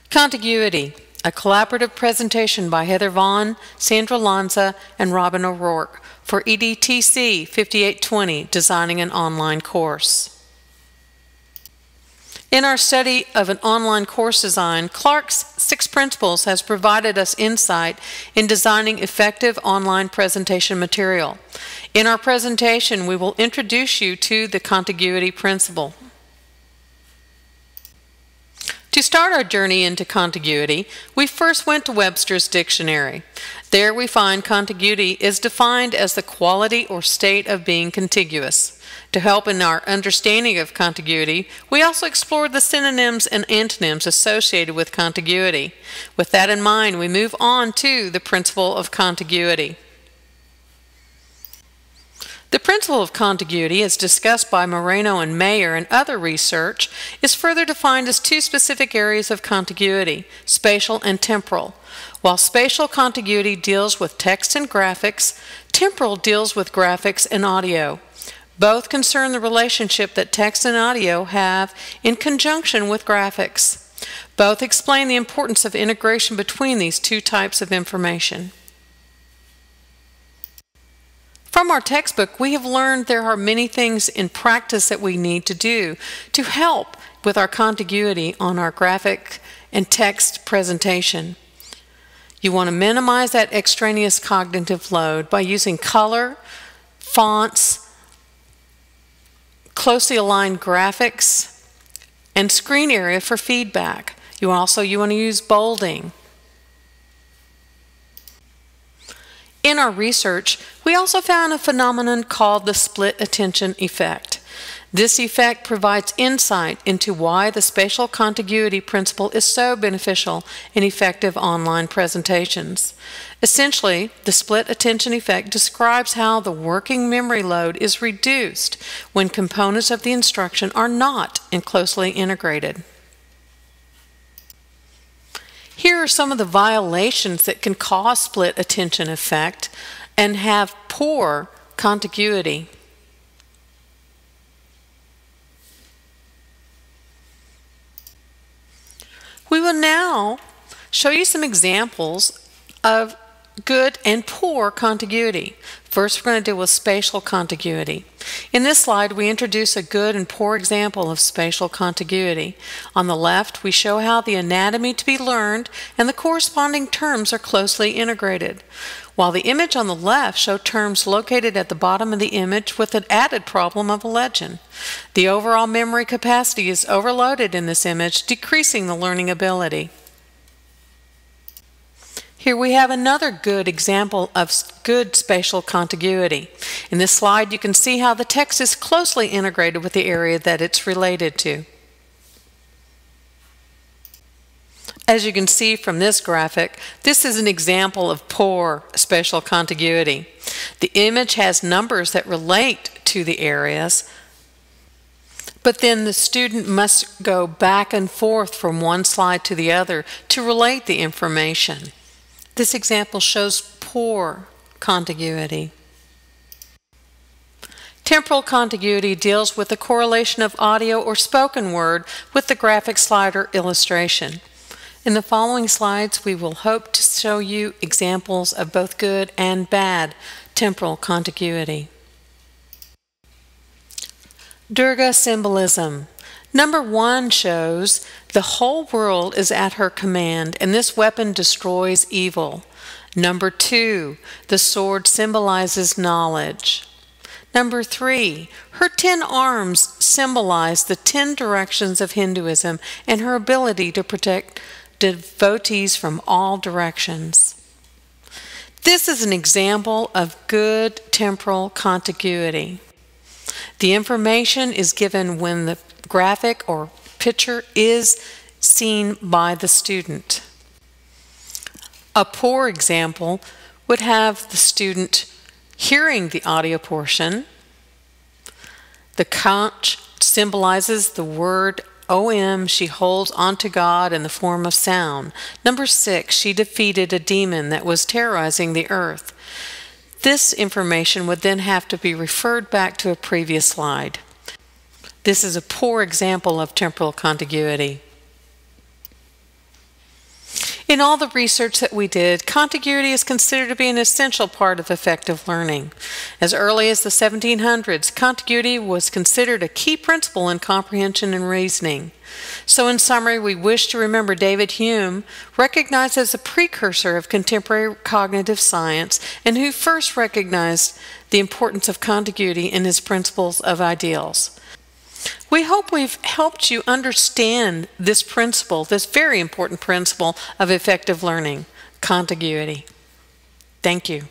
Contiguity, a collaborative presentation by Heather Vaughn, Sandra Lanza, and Robin O'Rourke for EDTC 5820, Designing an Online Course. In our study of an online course design, Clark's 6 Principles has provided us insight in designing effective online presentation material. In our presentation, we will introduce you to the Contiguity Principle. To start our journey into contiguity, we first went to Webster's Dictionary. There we find contiguity is defined as the quality or state of being contiguous. To help in our understanding of contiguity, we also explored the synonyms and antonyms associated with contiguity. With that in mind, we move on to the principle of contiguity. The principle of contiguity, as discussed by Moreno and Mayer and other research, is further defined as 2 specific areas of contiguity, spatial and temporal. While spatial contiguity deals with text and graphics, temporal deals with graphics and audio. Both concern the relationship that text and audio have in conjunction with graphics. Both explain the importance of integration between these 2 types of information. From our textbook, we have learned there are many things in practice that we need to do to help with our contiguity on our graphic and text presentation. You want to minimize that extraneous cognitive load by using color, fonts, closely aligned graphics, and screen area for feedback. You want to use bolding. In our research, we also found a phenomenon called the split attention effect. This effect provides insight into why the spatial contiguity principle is so beneficial in effective online presentations. Essentially, the split attention effect describes how the working memory load is reduced when components of the instruction are not closely integrated. Here are some of the violations that can cause split attention effect and have poor contiguity. We will now show you some examples of good and poor contiguity. First, we're going to deal with spatial contiguity. In this slide, we introduce a good and poor example of spatial contiguity. On the left, we show how the anatomy to be learned and the corresponding terms are closely integrated, while the image on the left shows terms located at the bottom of the image with an added problem of a legend. The overall memory capacity is overloaded in this image, decreasing the learning ability. Here we have another good example of good spatial contiguity. In this slide, you can see how the text is closely integrated with the area that it's related to. As you can see from this graphic, this is an example of poor spatial contiguity. The image has numbers that relate to the areas, but then the student must go back and forth from one slide to the other to relate the information. This example shows poor contiguity. Temporal contiguity deals with the correlation of audio or spoken word with the graphic slide or illustration. In the following slides, we will hope to show you examples of both good and bad temporal contiguity. Durga symbolism. Number 1 shows the whole world is at her command, and this weapon destroys evil. Number 2, the sword symbolizes knowledge. Number 3, her 10 arms symbolize the 10 directions of Hinduism and her ability to protect devotees from all directions. This is an example of good temporal contiguity. The information is given when the graphic or picture is seen by the student. A poor example would have the student hearing the audio portion. The conch symbolizes the word OM she holds onto God in the form of sound. Number 6, she defeated a demon that was terrorizing the earth. This information would then have to be referred back to a previous slide. This is a poor example of temporal contiguity. In all the research that we did, contiguity is considered to be an essential part of effective learning. As early as the 1700s, contiguity was considered a key principle in comprehension and reasoning. So in summary, we wish to remember David Hume, recognized as a precursor of contemporary cognitive science and who first recognized the importance of contiguity in his principles of ideals. We hope we've helped you understand this principle, this very important principle of effective learning, contiguity. Thank you.